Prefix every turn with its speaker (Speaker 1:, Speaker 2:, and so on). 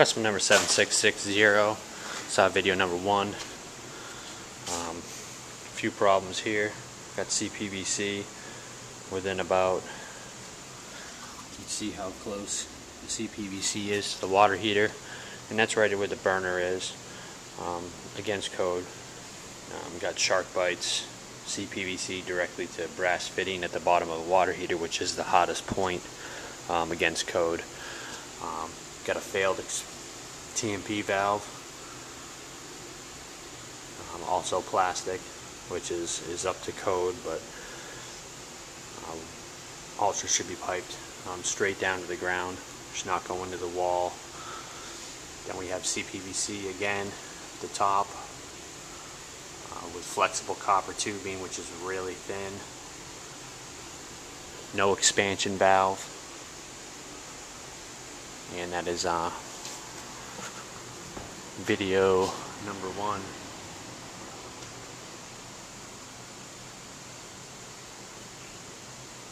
Speaker 1: Customer number 7660. Saw video number 1. A few problems here. Got cpvc within about, you can see how close the cpvc is to the water heater, and that's right where the burner is, against code. Got shark bites, cpvc directly to brass fitting at the bottom of the water heater, which is the hottest point, against code. Got a failed temp valve, also plastic, which is up to code, but also should be piped straight down to the ground. Should not go into the wall. Then we have cpvc again at the top, with flexible copper tubing, which is really thin. No expansion valve, and that is video number 1.